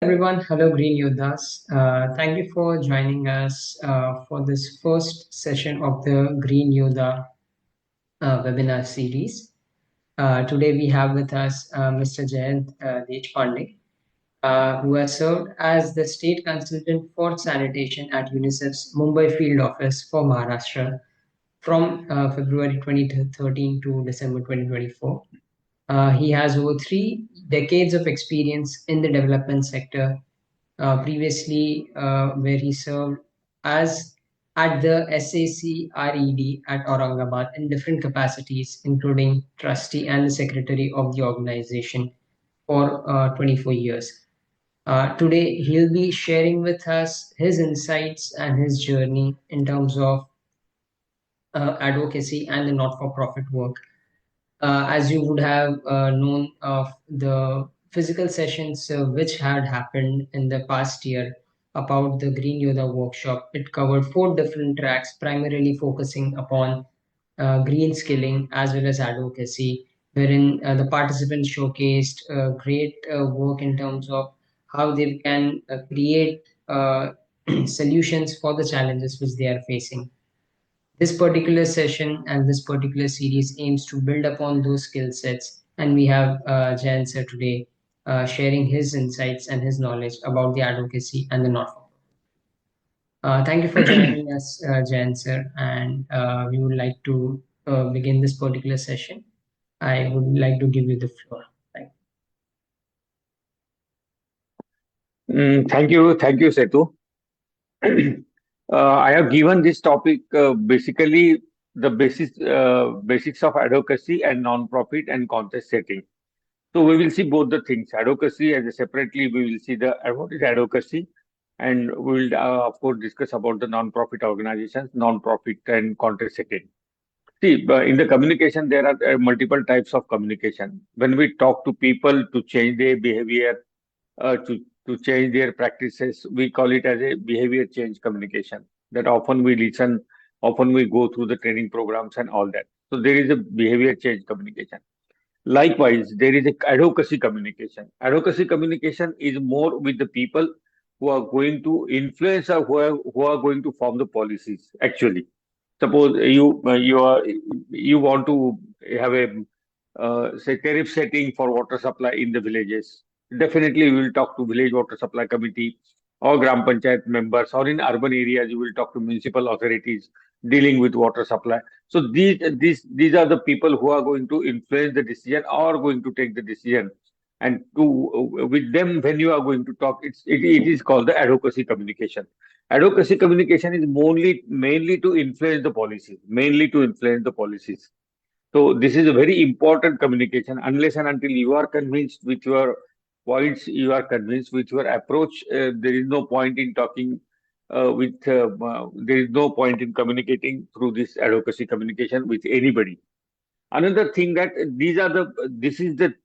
Everyone, hello Green Yodhas. Thank you for joining us for this first session of the Green Yodha webinar series. Today we have with us Mr. Jayant Deshpande, who has served as the State Consultant for Sanitation at UNICEF's Mumbai Field Office for Maharashtra from February 2013 to December 2024. He has over 3 decades of experience in the development sector, previously where he served as at the SACRED at Aurangabad in different capacities, including trustee and the secretary of the organization for 24 years. Today, he'll be sharing with us his insights and his journey in terms of advocacy and the not-for-profit work. As you would have known of the physical sessions which had happened in the past year about the Green Yoga workshop, it covered 4 different tracks, primarily focusing upon green skilling as well as advocacy, wherein the participants showcased great work in terms of how they can create solutions for the challenges which they are facing. This particular session and this particular series aims to build upon those skill sets, and we have Jan sir today sharing his insights and his knowledge about the advocacy and the not-for-profit. Thank you for joining us, Jan sir, and we would like to begin this particular session. I would like to give you the floor. Thank Thank you, Setu. I have given this topic basically the basics of advocacy and non-profit and contest setting. So we will see both the things. Advocacy as a separately, we will see the what is advocacy, and we will of course discuss about the non-profit organizations, non-profit and contest setting. See, in the communication, there are multiple types of communication. When we talk to people to change their behavior, to change their practices, we call it as a behavior change communication. That often we listen, often we go through the training programs and all that. So there is a behavior change communication. Likewise, there is a advocacy communication. Advocacy communication is more with the people who are going to influence or who are going to form the policies. Actually, suppose you want to have a say tariff setting for water supply in the villages. Definitely, we will talk to village water supply committee or gram panchayat members, or in urban areas, you will talk to municipal authorities dealing with water supply. So these are the people who are going to influence the decision or going to take the decision. And to with them, when you are going to talk, it is called the advocacy communication. Advocacy communication is mainly to influence the policies, mainly to influence the policies. So this is a very important communication. Unless and until you are convinced with your points, you are convinced with your approach, there is no point in talking there is no point in communicating through this advocacy communication with anybody. Another thing that this is the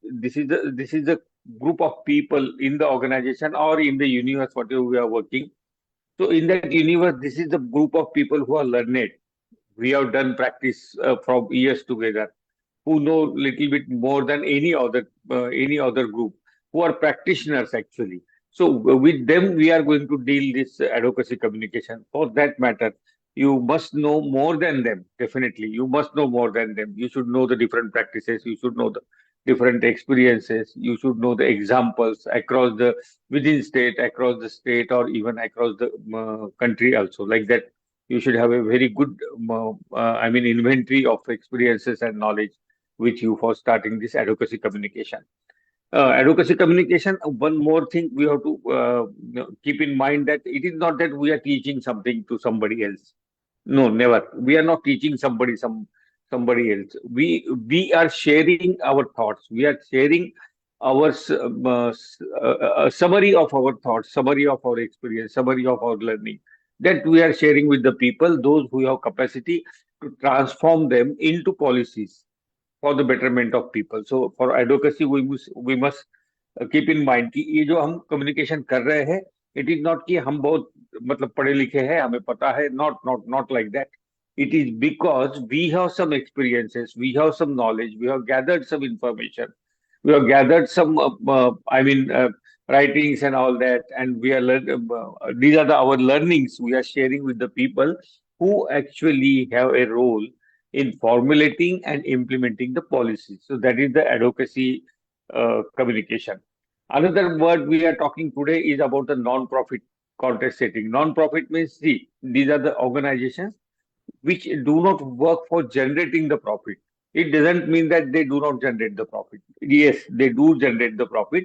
group of people in the organization or in the universe whatever we are working. So in that universe, this is the group of people who are learned. We have done practice from years together, who know little bit more than any other group, who are practitioners actually. So with them, we are going to deal this advocacy communication. For that matter, you must know more than them. Definitely, you must know more than them. You should know the different practices. You should know the different experiences. You should know the examples across the within state, across the state, or even across the country also. Like that, you should have a very good, inventory of experiences and knowledge with you for starting this advocacy communication. Advocacy communication, one more thing we have to keep in mind that it is not that we are teaching something to somebody else. No, never. We are not teaching somebody else. We are sharing our thoughts. We are sharing our summary of our thoughts, summary of our experience, summary of our learning that we are sharing with the people, those who have capacity to transform them into policies for the betterment of people. So for advocacy, we must keep in mind कि ये जो हम communication कर रहे हैं, it is not कि हम बहुत मतलब पढ़े लिखे हैं, हमें पता है, not like that. It is because we have some experiences, we have some knowledge, we have gathered some information, we have gathered some writings and all that, and we are these are our learnings we are sharing with the people who actually have a role in formulating and implementing the policies. So that is the advocacy communication. Another word we are talking today is about the non-profit contest setting. Non-profit means, see, these are the organizations which do not work for generating the profit. It doesn't mean that they do not generate the profit. Yes, they do generate the profit,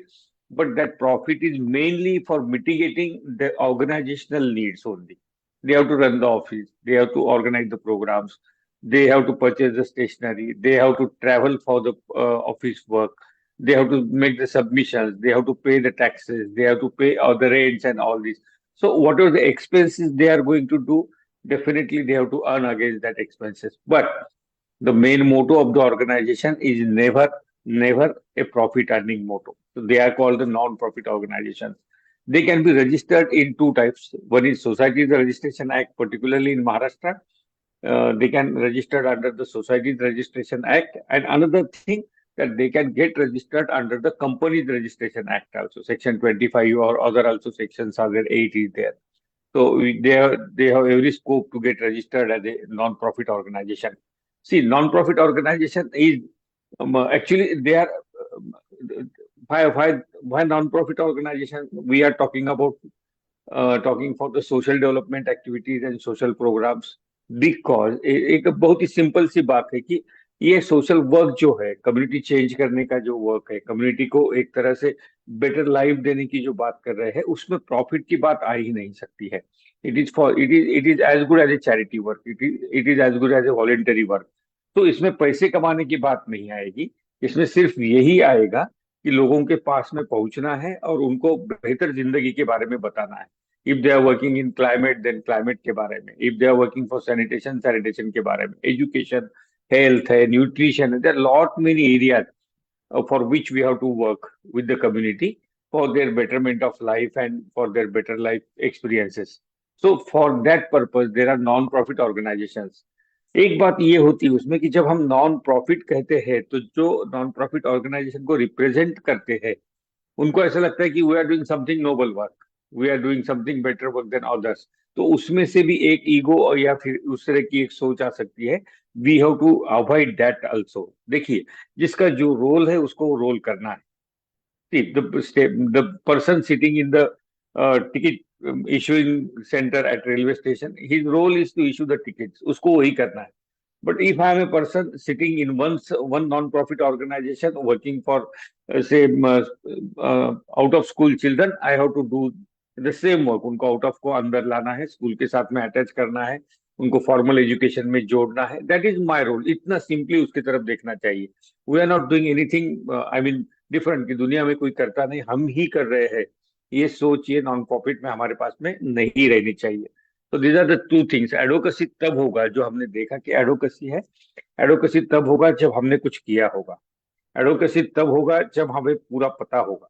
but that profit is mainly for mitigating the organizational needs only. They have to run the office, they have to organize the programs, they have to purchase the stationery, they have to travel for the office work, they have to make the submissions, they have to pay the taxes, they have to pay other rents and all this. So, whatever the expenses they are going to do, definitely they have to earn against that expenses. But the main motto of the organization is never a profit earning motto. So they are called the non-profit organizations. They can be registered in two types. One is Societies Registration Act, particularly in Maharashtra. They can register under the Societies Registration Act, and another thing that they can get registered under the Companies Registration Act also. Section 25 or other also sections are there. 8 is there. So they have every scope to get registered as a non-profit organization. See, non-profit organization is actually they are why non-profit organization we are talking about, talking for the social development activities and social programs, because एक बहुत ही simple सी बात है कि ये social work जो है, community change करने का जो वर्क है, कम्युनिटी को एक तरह से बेटर लाइफ देने की जो बात कर रहे हैं, उसमें प्रॉफिट की बात आ ही नहीं सकती है. It is as good as a charity work, it is as good as a voluntary work. तो इसमें पैसे कमाने की बात नहीं आएगी. इसमें सिर्फ यही आएगा कि लोगों के पास में पहुंचना है और उनको बेहतर जिंदगी के बारे में बताना है. If they are working in climate, then climate के बारे में. If they are working for sanitation, sanitation के बारे में. एजुकेशन, हेल्थ है, न्यूट्रिशन है. There lot many areas for which we have to work with the community for their betterment of life and for their better life experiences. So for that purpose, there are non-profit organizations. एक बात ये होती है उसमें कि जब हम non profit कहते हैं तो जो नॉन प्रॉफिट ऑर्गेनाइजेशन को रिप्रेजेंट करते हैं उनको ऐसा लगता है कि we are doing something noble work, we are doing something better work than others. तो उसमें से भी एक ईगो या फिर उस तरह की एक सोच आ सकती है. We have to avoid that also. देखिए, जिसका जो रोल है उसको रोल करना है. See, the person sitting in the ticket issuing center at railway station, his role is to issue the tickets. उसको वही करना है. But if I am a person sitting in one non-profit organization working for, say, out of school children, I have to do the same work. उनको out of को अंदर लाना है, school के साथ में अटैच करना है, उनको फॉर्मल एजुकेशन में जोड़ना है. That is my role. इतना सिंपली उसकी तरफ देखना चाहिए. We are not doing anything I mean different कि दुनिया में कोई करता नहीं, हम ही कर रहे हैं. ये सोच ये नॉन प्रॉफिट में हमारे पास में नहीं रहनी चाहिए. तो these are the two things. Advocacy तब होगा जो हमने देखा कि एडवोकेसी है. एडवोकेसी तब होगा जब हमने कुछ किया होगा. एडवोकेसी तब होगा जब हमें पूरा पता होगा.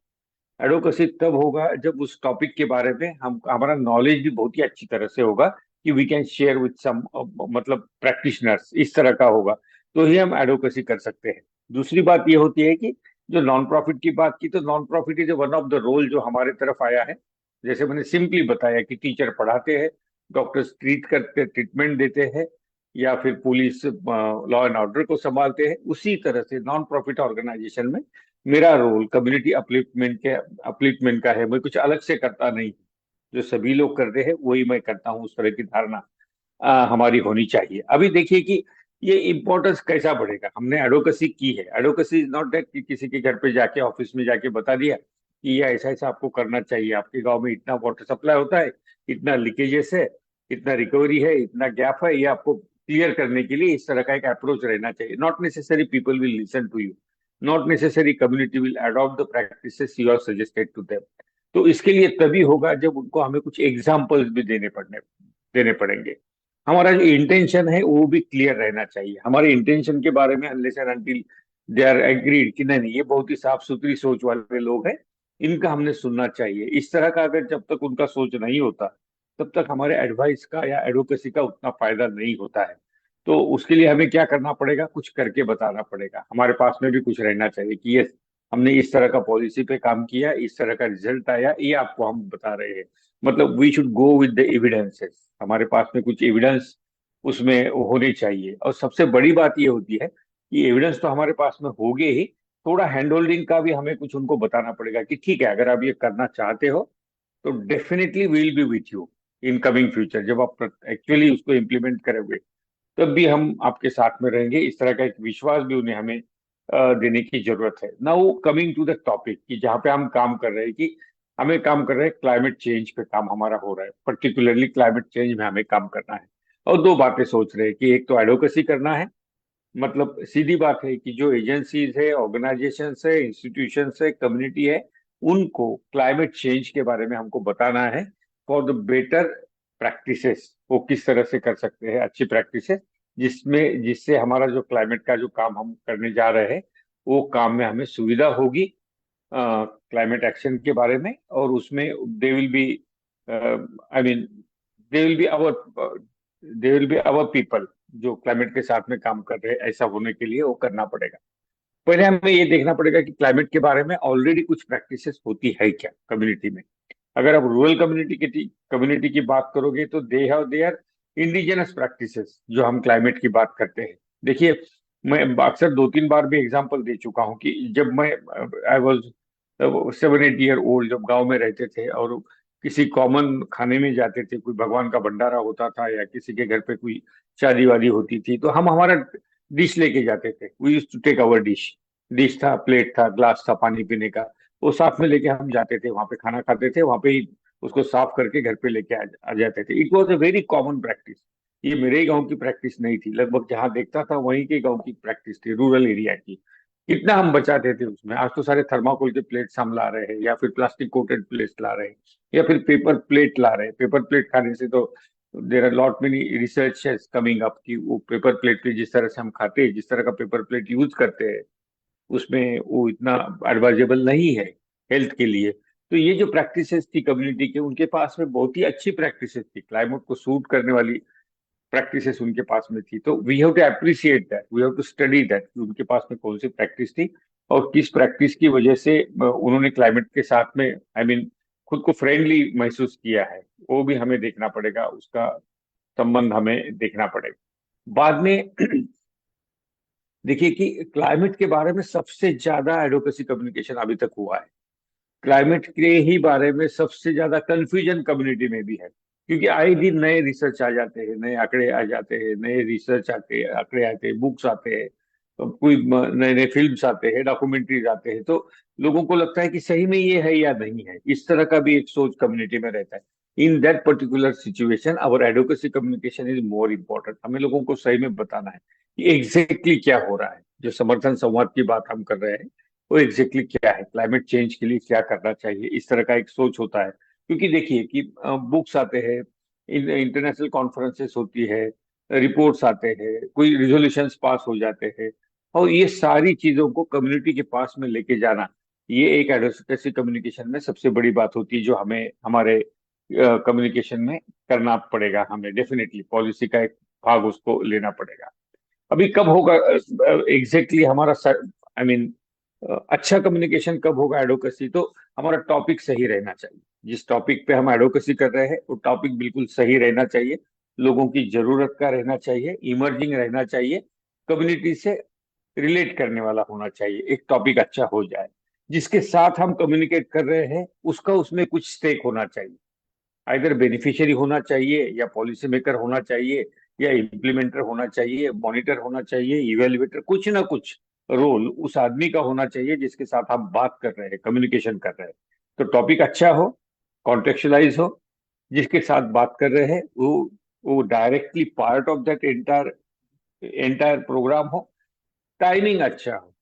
एडवोकेसी तब होगा जब उस टॉपिक के बारे में हम हमारा नॉलेज भी बहुत ही अच्छी तरह से होगा कि we can share with some, मतलब प्रैक्टिशनर्स, इस तरह का होगा तो ही हम एडवोकेसी कर सकते हैं. दूसरी बात ये होती है कि जो नॉन प्रॉफिट की बात की, तो non profit is one of the role जो हमारे तरफ आया है. जैसे मैंने सिंपली बताया कि टीचर पढ़ाते हैं, डॉक्टर्स ट्रीट करते, ट्रीटमेंट देते हैं, या फिर पुलिस लॉ एंड ऑर्डर को संभालते हैं. उसी तरह से नॉन प्रॉफिट ऑर्गेनाइजेशन में मेरा रोल कम्युनिटी अपलिफ्टमेंट का है. मैं कुछ अलग से करता नहीं. जो सभी लोग करते हैं वही मैं करता हूँ. उस तरह की धारणा हमारी होनी चाहिए. अभी देखिए कि ये इम्पोर्टेंस कैसा बढ़ेगा. हमने एडवोकेसी की है. एडवोकेसी इज नॉट दैट कि किसी के घर पे जाके, ऑफिस में जाके बता दिया कि ये ऐसा ऐसा आपको करना चाहिए, आपके गांव में इतना वाटर सप्लाई होता है, इतना लीकेजेस है, इतना रिकवरी है, इतना गैप है, ये आपको क्लियर करने के लिए इस तरह का एक अप्रोच रहना चाहिए. Not necessary people will listen to you. Not necessary community will adopt the practices you have suggested to them. तो इसके लिए तभी होगा जब उनको हमें कुछ एग्जाम्पल्स भी देने पड़ेंगे. हमारा जो इंटेंशन है वो भी क्लियर रहना चाहिए. हमारे इंटेंशन के बारे में unless and until they are agreed कि नहीं ये बहुत ही साफ सुथरी सोच वाले लोग हैं, इनका हमने सुनना चाहिए. इस तरह का अगर जब तक उनका सोच नहीं होता तब तक हमारे एडवाइस का या एडवोकेसी का उतना फायदा नहीं होता है. तो उसके लिए हमें क्या करना पड़ेगा, कुछ करके बताना पड़ेगा. हमारे पास में भी कुछ रहना चाहिए कि ये हमने इस तरह का पॉलिसी पे काम किया, इस तरह का रिजल्ट आया, ये आपको हम बता रहे हैं। मतलब we should go with the evidences, हमारे पास में कुछ एविडेंस उसमें होने चाहिए। और सबसे बड़ी बात ये होती है कि एविडेंस तो हमारे पास में होंगे ही, थोड़ा हैंड होल्डिंग का भी हमें कुछ उनको बताना पड़ेगा कि ठीक है, अगर आप ये करना चाहते हो तो definitely will be with you in coming future. जब आप एक्चुअली उसको इम्प्लीमेंट करोगे तब भी हम आपके साथ में रहेंगे। इस तरह का एक विश्वास भी उन्हें हमें देने की जरूरत है। Now coming to the topic कि जहाँ पे हम काम कर रहे हैं, कि हमें काम कर रहे हैं क्लाइमेट चेंज पे, काम हमारा हो रहा है, पर्टिकुलरली क्लाइमेट चेंज में हमें काम करना है। और दो बातें सोच रहे हैं कि एक तो एडवोकेसी करना है, मतलब सीधी बात है कि जो एजेंसीज है, ऑर्गेनाइजेशंस है, इंस्टीट्यूशंस है, कम्युनिटी है, उनको क्लाइमेट चेंज के बारे में हमको बताना है फॉर द बेटर प्रैक्टिसेस। वो किस तरह से कर सकते हैं अच्छी प्रैक्टिसेस, जिससे हमारा जो क्लाइमेट का जो काम हम करने जा रहे हैं वो काम में हमें सुविधा होगी क्लाइमेट एक्शन के बारे में। और उसमें they will be, I mean, they will be our they will be our people जो क्लाइमेट के साथ में काम कर रहे हैं। ऐसा होने के लिए वो करना पड़ेगा। पहले हमें ये देखना पड़ेगा कि क्लाइमेट के बारे में ऑलरेडी कुछ प्रैक्टिसेस होती है क्या कम्युनिटी में। अगर आप रूरल कम्युनिटी की बात करोगे तो they have their indigenous practices जो हम क्लाइमेट की बात करते हैं। देखिए, मैं अक्सर 2-3 बार भी एग्जांपल दे चुका हूँ कि जब मैं आई वाज 7-8 ईयर ओल्ड, जब गांव में रहते थे और किसी कॉमन खाने में जाते थे, कोई भगवान का भंडारा होता था या किसी के घर पे कोई शादी वादी होती थी, तो हम हमारा डिश लेके जाते थे। We use to take our dish. Dish था, प्लेट था, ग्लास था पानी पीने का, वो साथ में लेके हम जाते थे, वहां पे खाना खाते थे, वहां पे ही उसको साफ करके घर पे लेके आ जाते थे। It was a very common practice. ये मेरे ही गांव की प्रैक्टिस नहीं थी, लगभग जहां देखता था वहीं के गांव की प्रैक्टिस थी, रूरल एरिया की। कितना हम बचाते थे उसमें। आज तो सारे थर्माकोल के प्लेट्स हम ला रहे हैं, या फिर प्लास्टिक कोटेड प्लेट्स ला रहे हैं, या फिर पेपर प्लेट ला रहे हैं। पेपर प्लेट खाने से तो there are lot many research coming up कि वो पेपर प्लेट पे जिस तरह से हम खाते हैं, जिस तरह का पेपर प्लेट यूज करते हैं, उसमें वो इतना एडवाइजेबल नहीं है हेल्थ के लिए। तो ये जो प्रैक्टिसेस थी कम्युनिटी के, उनके पास में बहुत ही अच्छी प्रैक्टिसेस थी, क्लाइमेट को सूट करने वाली प्रैक्टिसेस उनके पास में थी। तो we have to appreciate that, we have to study that कि उनके पास में कौन सी प्रैक्टिस थी और किस प्रैक्टिस की वजह से उन्होंने क्लाइमेट के साथ में, आई मीन, खुद को फ्रेंडली महसूस किया है। वो भी हमें देखना पड़ेगा, उसका संबंध हमें देखना पड़ेगा। बाद में देखिए कि क्लाइमेट के बारे में सबसे ज्यादा एडवोकेसी कम्युनिकेशन अभी तक हुआ है। क्लाइमेट के ही बारे में सबसे ज्यादा कंफ्यूजन कम्युनिटी में भी है, क्योंकि आए दिन नए रिसर्च आ जाते हैं, नए आंकड़े आ जाते हैं, नए रिसर्च आते आंकड़े आते हैं, बुक्स आते हैं, तो कोई नए नए फिल्म्स आते हैं, डॉक्यूमेंट्रीज आते हैं, तो लोगों को लगता है कि सही में ये है या नहीं है। इस तरह का भी एक सोच कम्युनिटी में रहता है। In that particular situation our advocacy communication is more important. हमें लोगों को सही में बताना है कि एग्जैक्टली क्या हो रहा है। जो समर्थन संवाद की बात हम कर रहे हैं वो एग्जैक्टली क्या है, क्लाइमेट चेंज के लिए क्या करना चाहिए, इस तरह का एक सोच होता है। क्योंकि देखिए कि बुक्स आते हैं, इंटरनेशनल कॉन्फ्रेंसेस होती है, रिपोर्ट्स आते हैं, कोई रिजोल्यूशंस पास हो जाते हैं, और ये सारी चीजों को कम्युनिटी के पास में लेके जाना, ये एक एडवोकेसी कम्युनिकेशन में सबसे बड़ी बात होती है, जो हमें हमारे कम्युनिकेशन में करना पड़ेगा। हमें डेफिनेटली पॉलिसी का एक भाग उसको लेना पड़ेगा। अभी कब होगा एग्जैक्टली हमारा, आई मीन, अच्छा कम्युनिकेशन कब होगा एडवोकेसी, तो हमारा टॉपिक सही रहना चाहिए। जिस टॉपिक पे हम एडवोकेसी कर रहे हैं वो टॉपिक बिल्कुल सही रहना चाहिए, लोगों की जरूरत का रहना चाहिए, इमर्जिंग रहना चाहिए, कम्युनिटी से रिलेट करने वाला होना चाहिए। एक टॉपिक अच्छा हो जाए, जिसके साथ हम कम्युनिकेट कर रहे हैं उसका उसमें कुछ स्टेक होना चाहिए। आइदर बेनिफिशियरी होना चाहिए, या पॉलिसी मेकर होना चाहिए, या इम्प्लीमेंटर होना चाहिए, मॉनिटर होना चाहिए, इवेल्युएटर, कुछ ना कुछ रोल उस आदमी का होना चाहिए जिसके साथ आप बात कर रहे हैं, कम्युनिकेशन कर रहे हैं। तो टॉपिक अच्छा हो, कॉन्टेक्चुअलाइज हो, जिसके साथ बात कर रहे हैं वो directly part of that entire entire program हो, टाइमिंग अच्छा हो।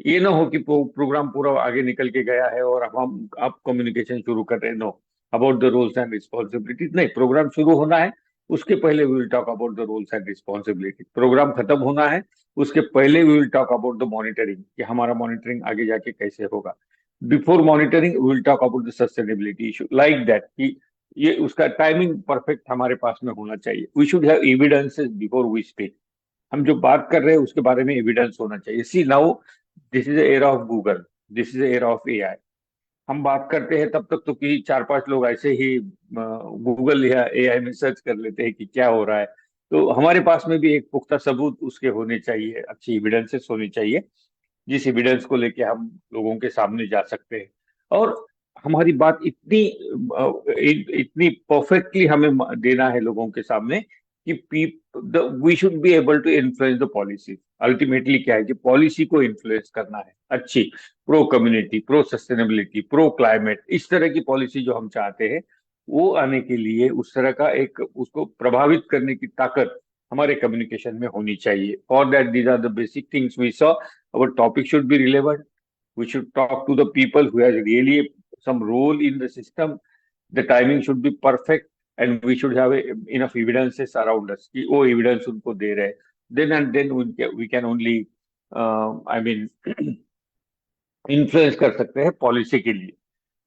ये ना हो कि प्रोग्राम पूरा आगे निकल के गया है और अब हम आप कम्युनिकेशन शुरू कर रहे हैं। No, about the roles and responsibilities नहीं, प्रोग्राम शुरू होना है उसके पहले we will talk about the roles and responsibility. Program खत्म होना है उसके पहले we will talk about the monitoring, कि हमारा मॉनिटरिंग आगे जाके कैसे होगा। Before monitoring we will talk about the sustainability issue, like that, कि ये उसका टाइमिंग परफेक्ट हमारे पास में होना चाहिए। We should have evidences before we speak. हम जो बात कर रहे हैं उसके बारे में एविडेंस होना चाहिए। See now, this is era of Google. This is era of AI. हम बात करते हैं तब तक तो कि चार पांच लोग ऐसे ही गूगल या एआई में सर्च कर लेते हैं कि क्या हो रहा है। तो हमारे पास में भी एक पुख्ता सबूत उसके होने चाहिए, अच्छी एविडेंसेस होनी चाहिए, जिस एविडेंस को लेके हम लोगों के सामने जा सकते हैं। और हमारी बात इतनी इतनी परफेक्टली हमें देना है लोगों के सामने कि we should be able to influence the policy. Ultimately क्या है कि पॉलिसी को इन्फ्लुएंस करना है, अच्छी pro community, pro sustainability, pro climate, इस तरह की पॉलिसी जो हम चाहते हैं वो आने के लिए उस तरह का एक उसको प्रभावित करने की ताकत हमारे कम्युनिकेशन में होनी चाहिए। For that these are the basic things we saw. our topic should be relevant. We should talk to the people who has really some role in the system. The timing should be perfect, and we should have enough evidences around us कि वो evidence उनको दे रहे हैं। Then and then we can only I mean influence कर सकते हैं policy के लिए।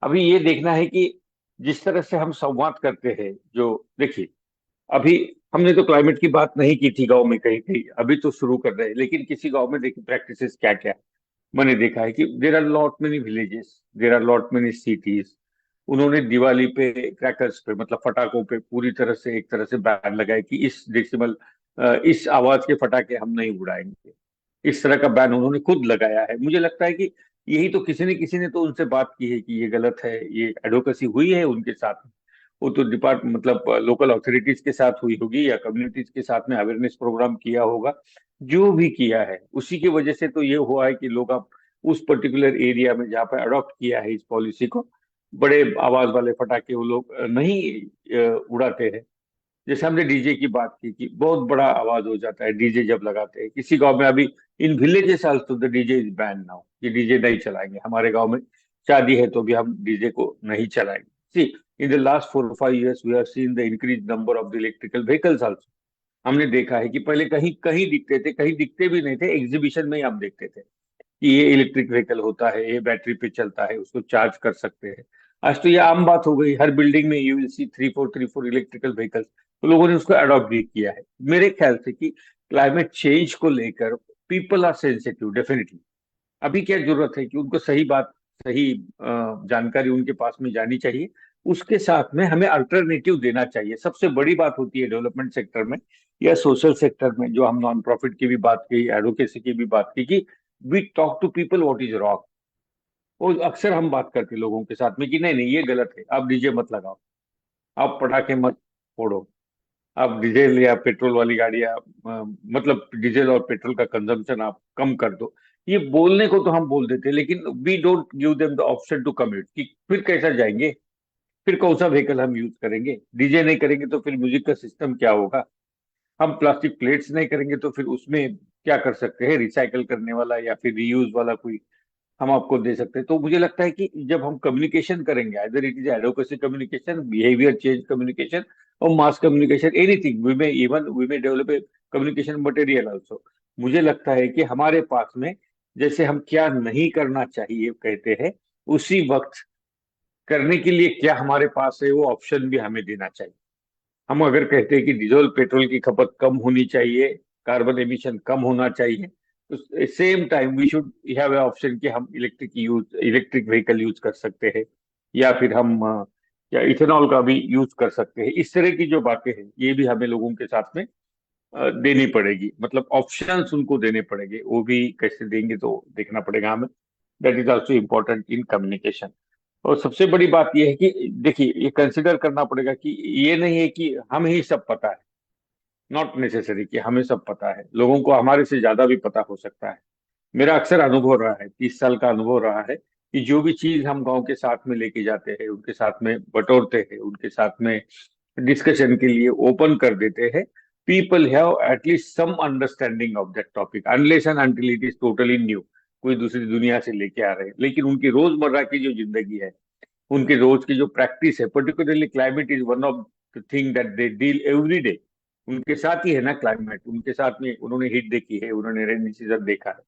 अभी ये देखना है कि जिस तरह से हम संवाद करते हैं, जो देखिए अभी हमने तो क्लाइमेट की बात नहीं की थी गांव में, कहीं कहीं अभी तो शुरू कर रहे हैं, लेकिन किसी गांव में देखिए प्रैक्टिसेस क्या क्या। मैंने देखा है कि there are lot many villages, there are lot many cities, उन्होंने दिवाली पे क्रैकर्स पे मतलब पटाखों पे पूरी तरह से एक तरह से बैन लगाए कि इस डेसिबल इस आवाज के पटाखे हम नहीं उड़ाएंगे। इस तरह का बैन उन्होंने खुद लगाया है। मुझे लगता है कि यही तो किसी ने तो उनसे बात की है कि ये गलत है, ये एडवोकेसी हुई है उनके साथ। वो तो डिपार्ट मतलब लोकल अथॉरिटीज के साथ हुई होगी या कम्युनिटीज के साथ में अवेयरनेस प्रोग्राम किया होगा। जो भी किया है उसी की वजह से तो ये हुआ है कि लोग अब उस पर्टिकुलर एरिया में जहाँ पे अडॉप्ट किया है इस पॉलिसी को, बड़े आवाज वाले पटाखे वो लोग नहीं उड़ाते हैं। जैसे हमने डीजे की बात की कि बहुत बड़ा आवाज हो जाता है डीजे जब लगाते हैं किसी गांव में। अभी in villages also the DJ is ban now, ये डीजे नहीं चलाएंगे हमारे गांव में। शादी है तो भी हम डीजे को नहीं चलाएंगे। See, in the last 4 or 5 years we have seen the increase number of the electrical vehicles also. हमने देखा है कि पहले कहीं कहीं दिखते थे, कहीं दिखते भी नहीं थे, एग्जीबिशन में ही हम देखते थे कि ये इलेक्ट्रिक व्हीकल होता है, ये बैटरी पे चलता है, उसको चार्ज कर सकते हैं। आज तो ये आम बात हो गई, हर बिल्डिंग में you will see 3 4 electrical vehicles. तो लोगों ने उसको अडॉप्ट भी किया है। मेरे ख्याल से कि क्लाइमेट चेंज को लेकर पीपल आर सेंसिटिव डेफिनेटली। अभी क्या जरूरत है कि उनको सही बात, सही जानकारी उनके पास में जानी चाहिए। उसके साथ में हमें अल्टरनेटिव देना चाहिए। सबसे बड़ी बात होती है डेवलपमेंट सेक्टर में या सोशल सेक्टर में, जो हम नॉन प्रॉफिट की भी बात की, एडवोकेसी की भी बात की, कि we talk to people what is wrong. वो अक्सर हम बात करते हैं लोगों के साथ में कि नहीं नहीं ये गलत है, आप डीजे मत लगाओ, आप पटाखे मत फोड़ो, आप डीजल या पेट्रोल वाली गाड़ियां मतलब डीजल और पेट्रोल का कंजम्पशन आप कम कर दो। ये बोलने को तो हम बोल देते हैं, लेकिन we don't give them the option to commute कि फिर कैसा जाएंगे, फिर कौन सा व्हीकल हम यूज करेंगे। डीजे नहीं करेंगे तो फिर म्यूजिक का सिस्टम क्या होगा। हम प्लास्टिक प्लेट्स नहीं करेंगे तो फिर उसमें क्या कर सकते हैं, रिसाइकल करने वाला या फिर रीयूज वाला कोई हम आपको दे सकते हैं। तो मुझे लगता है कि जब हम कम्युनिकेशन करेंगे, either it is advocacy communication, behaviour change communication और mass communication, anything, we may develop a communication material also. मुझे लगता है कि हमारे पास में जैसे हम क्या नहीं करना चाहिए कहते हैं, उसी वक्त करने के लिए क्या हमारे पास है वो ऑप्शन भी हमें देना चाहिए। हम अगर कहते हैं कि डीजल पेट्रोल की खपत कम होनी चाहिए, कार्बन एमिशन कम होना चाहिए, तो same time we should have a option कि हम इलेक्ट्रिक व्हीकल यूज कर सकते हैं, या फिर हम या इथेनॉल का भी यूज कर सकते हैं। इस तरह की जो बातें हैं ये भी हमें लोगों के साथ में देनी पड़ेगी, मतलब ऑप्शंस उनको देने पड़ेंगे। वो भी कैसे देंगे तो देखना पड़ेगा हमें। That is also important in communication. और सबसे बड़ी बात यह है कि देखिए ये कंसिडर करना पड़ेगा कि ये नहीं है कि हम ही सब पता है। नॉट नेसेसरी कि हमें सब पता है, लोगों को हमारे से ज्यादा भी पता हो सकता है। मेरा अक्सर अनुभव रहा है, 30 साल का अनुभव रहा है, कि जो भी चीज हम गांव के साथ में लेके जाते हैं, उनके साथ में बटोरते हैं, उनके साथ में डिस्कशन के लिए ओपन कर देते हैं, people have at least some understanding of that topic, unless and until it is totally new, कोई दूसरी दुनिया से लेके आ रहे हैं। लेकिन उनकी रोजमर्रा की जो जिंदगी है, उनके रोज की जो प्रैक्टिस है, particularly climate is one of the thing that they deal every day. उनके साथ ही है ना क्लाइमेट, उनके साथ में उन्होंने हीट देखी है, उन्होंने रेनी सीजन देखा है,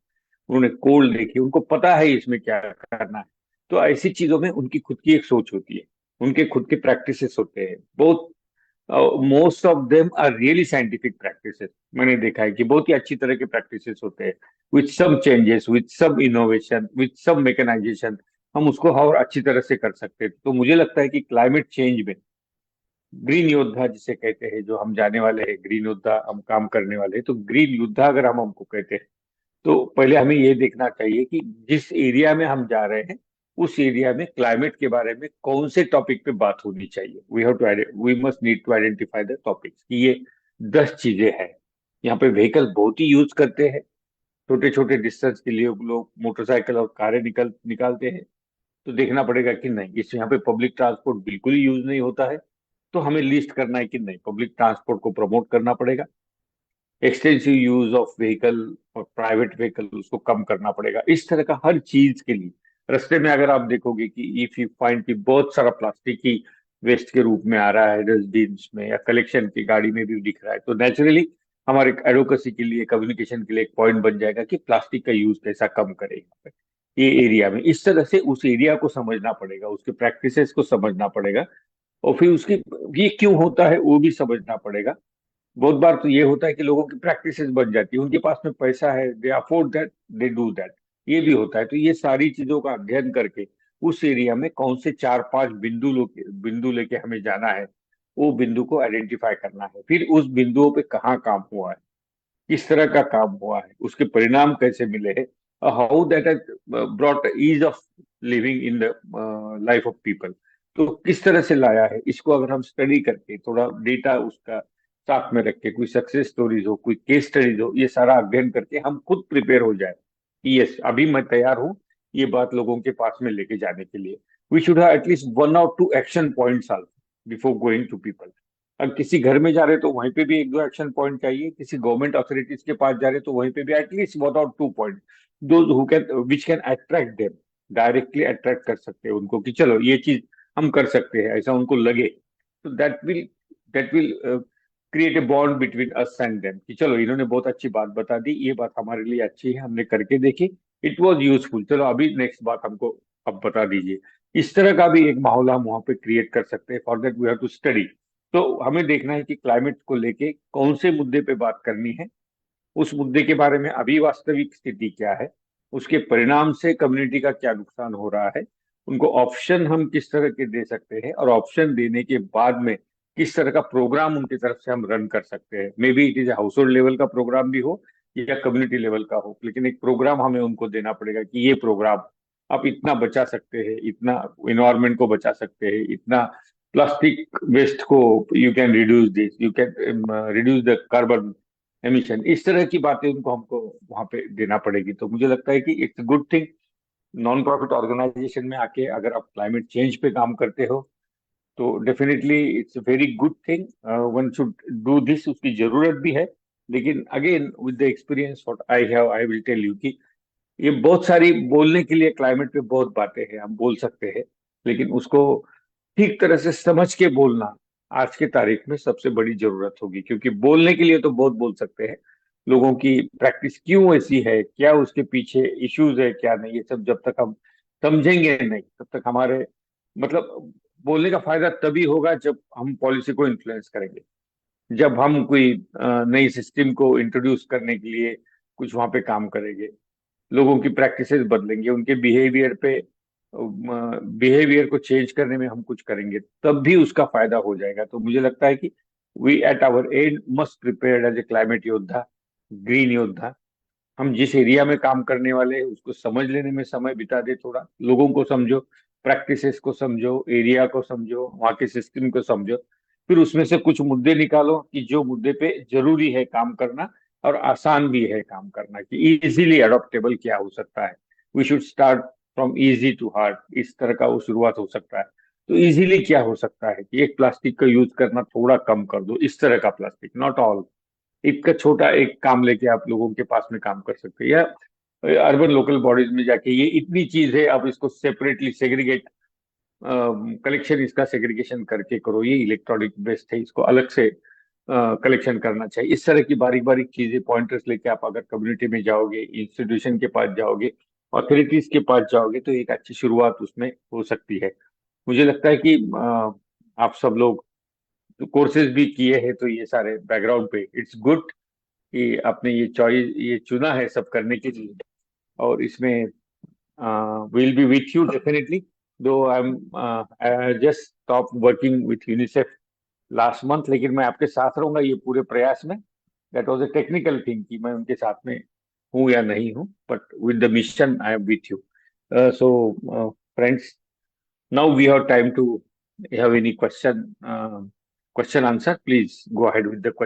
उन्होंने कोल्ड देखी, उनको पता है इसमें क्या करना है। तो ऐसी चीजों में उनकी खुद की एक सोच होती है, उनके खुद के प्रैक्टिसेस होते हैं। बहुत most of them are really scientific practices. मैंने देखा है कि बहुत ही अच्छी तरह के प्रैक्टिसेस होते हैं, with some changes, with some innovation, with some mechanization. हम उसको और अच्छी तरह से कर सकते हैं। तो मुझे लगता है कि क्लाइमेट चेंज में ग्रीन योद्धा जिसे कहते हैं, जो हम जाने वाले हैं ग्रीन योद्धा, हम काम करने वाले हैं, तो ग्रीन योद्धा अगर हम हमको कहते हैं, तो पहले हमें ये देखना चाहिए कि जिस एरिया में हम जा रहे हैं उस एरिया में क्लाइमेट के बारे में कौन से टॉपिक पे बात होनी चाहिए। We must need to identify the topics कि ये 10 चीजें हैं। यहाँ पे व्हीकल बहुत ही यूज करते हैं, छोटे छोटे डिस्टेंस के लिए लोग मोटरसाइकिल और कारें निकालते हैं। तो देखना पड़ेगा कि नहीं, इस यहाँ पे पब्लिक ट्रांसपोर्ट बिल्कुल ही यूज नहीं होता है। तो हमें लिस्ट करना है कि नहीं, पब्लिक ट्रांसपोर्ट को प्रमोट करना पड़ेगा। एक्सटेंसिव यूज ऑफ व्हीकल और प्राइवेट व्हीकल उसको कम करना पड़ेगा। इस तरह का हर चीज के लिए रास्ते में अगर आप देखोगे कि इफ यू फाइंड कि बहुत सारा प्लास्टिक ही वेस्ट के रूप में आ रहा है डस्टबिन में या कलेक्शन की गाड़ी में भी दिख रहा है, तो नेचुरली हमारे एडवोकेसी के लिए, कम्युनिकेशन के लिए एक पॉइंट बन जाएगा कि प्लास्टिक का यूज कैसा कम करें यहाँ पे ये एरिया में। इस तरह से उस एरिया को समझना पड़ेगा, उसके प्रैक्टिसेस को समझना पड़ेगा, और फिर उसकी ये क्यों होता है वो भी समझना पड़ेगा। बहुत बार तो ये होता है कि लोगों की प्रैक्टिसेस बन जाती है, उनके पास में पैसा है, they afford that, they do that. ये भी होता है। तो ये सारी चीजों का अध्ययन करके उस एरिया में कौन से 4-5 बिंदु लेके हमें जाना है, वो बिंदु को आइडेंटिफाई करना है। फिर उस बिंदुओं पे कहाँ काम हुआ है, किस तरह का काम हुआ है, उसके परिणाम कैसे मिले हैं, how that has brought ease of living in the life of people. तो किस तरह से लाया है, इसको अगर हम स्टडी करके थोड़ा डेटा उसका साथ में रख के, कोई सक्सेस स्टोरीज हो, कोई केस स्टडीज हो, ये सारा अध्ययन करके हम खुद प्रिपेयर हो जाए कि यस, अभी मैं तैयार हूँ ये बात लोगों के पास में लेके जाने के लिए। We should have at least 1 or 2 action points also before going to people. अब किसी घर में जा रहे तो वहीं पे भी 1-2 एक्शन पॉइंट चाहिए, किसी गवर्नमेंट अथॉरिटीज के पास जा रहे तो वहीं पे भी at least 1 or 2 point, those who can, which can attract them, directly attract कर सकते हैं उनको कि चलो ये चीज हम कर सकते हैं, ऐसा उनको लगे। तो that will create a bond between us and them कि चलो इन्होंने बहुत अच्छी बात बता दी, ये बात हमारे लिए अच्छी है, हमने करके देखी, इट वॉज यूजफुल, चलो अभी नेक्स्ट बात हमको अब बता दीजिए। इस तरह का भी एक माहौल हम वहां पे क्रिएट कर सकते हैं। For that we have to study. तो हमें देखना है कि क्लाइमेट को लेके कौन से मुद्दे पे बात करनी है, उस मुद्दे के बारे में अभी वास्तविक स्थिति क्या है, उसके परिणाम से कम्युनिटी का क्या नुकसान हो रहा है, उनको ऑप्शन हम किस तरह के दे सकते हैं, और ऑप्शन देने के बाद में किस तरह का प्रोग्राम उनकी तरफ से हम रन कर सकते हैं। May be it is house hold level का प्रोग्राम भी हो या कम्युनिटी लेवल का हो, लेकिन एक प्रोग्राम हमें उनको देना पड़ेगा कि ये प्रोग्राम आप इतना बचा सकते हैं, इतना इन्वायरमेंट को बचा सकते हैं, इतना प्लास्टिक वेस्ट को you can reduce this, you can reduce the carbon emission. इस तरह की बातें उनको हमको वहां पे देना पड़ेगी। तो मुझे लगता है कि it's good thing, non profit organization में आके अगर आप क्लाइमेट चेंज पे काम करते हो तो definitely it's very good thing, one should do this, उसकी जरूरत भी है। लेकिन again with the experience what I have, I will tell you कि ये बहुत सारी बोलने के लिए क्लाइमेट पे बहुत बातें हैं, हम बोल सकते हैं, लेकिन उसको ठीक तरह से समझ के बोलना आज के तारीख में सबसे बड़ी जरूरत होगी। क्योंकि बोलने के लिए तो बहुत बोल सकते हैं, लोगों की प्रैक्टिस क्यों ऐसी है, क्या उसके पीछे इश्यूज है, क्या नहीं, ये सब जब तक हम समझेंगे नहीं तब तक हमारे, मतलब बोलने का फायदा तभी होगा जब हम पॉलिसी को इन्फ्लुएंस करेंगे, जब हम कोई नई सिस्टम को इंट्रोड्यूस करने के लिए कुछ वहां पे काम करेंगे, लोगों की प्रैक्टिसेस बदलेंगे, उनके बिहेवियर को चेंज करने में हम कुछ करेंगे, तब भी उसका फायदा हो जाएगा। तो मुझे लगता है कि we at our end must prepared as a climate योद्धा, ग्रीन योद्धा। हम जिस एरिया में काम करने वाले हैं उसको समझ लेने में समय बिता दे, थोड़ा लोगों को समझो, प्रैक्टिसेस को समझो, एरिया को समझो, वहाँ के सिस्टम को समझो, फिर उसमें से कुछ मुद्दे निकालो कि जो मुद्दे पे जरूरी है काम करना और आसान भी है काम करना, कि इजीली अडॉप्टेबल क्या हो सकता है। We should start from easy to hard, इस तरह का वो शुरुआत हो सकता है। तो इजीली क्या हो सकता है कि एक प्लास्टिक का यूज करना थोड़ा कम कर दो, इस तरह का प्लास्टिक, नॉट ऑल। एक छोटा एक काम लेके आप लोगों के पास में काम कर सकते हैं, या अर्बन लोकल बॉडीज में जाके ये इतनी चीज है, अब इसको सेपरेटली सेग्रीगेट, कलेक्शन इसका सेग्रीगेशन करके करो, ये इलेक्ट्रॉनिक वेस्ट है, इसको अलग से कलेक्शन करना चाहिए। इस तरह की बारीक बारीक चीजें, पॉइंटर्स लेके आप अगर कम्युनिटी में जाओगे, इंस्टीट्यूशन के पास जाओगे, अथॉरिटीज के पास जाओगे, तो एक अच्छी शुरुआत उसमें हो सकती है। मुझे लगता है कि आप सब लोग कोर्सेज भी किए हैं, तो ये सारे बैकग्राउंड पे इट्स गुड कि आपने ये चॉइस ये चुना है सब करने के लिए। और इसमें we'll be with you definitely. Though I just stopped working with UNICEF last month, लेकिन मैं आपके साथ रहूंगा ये पूरे प्रयास में। That was a technical thing कि मैं उनके साथ में हूँ या नहीं हूँ, but with the mission I am with you. Friends, now we have time to have any question answer. Please go ahead with the question.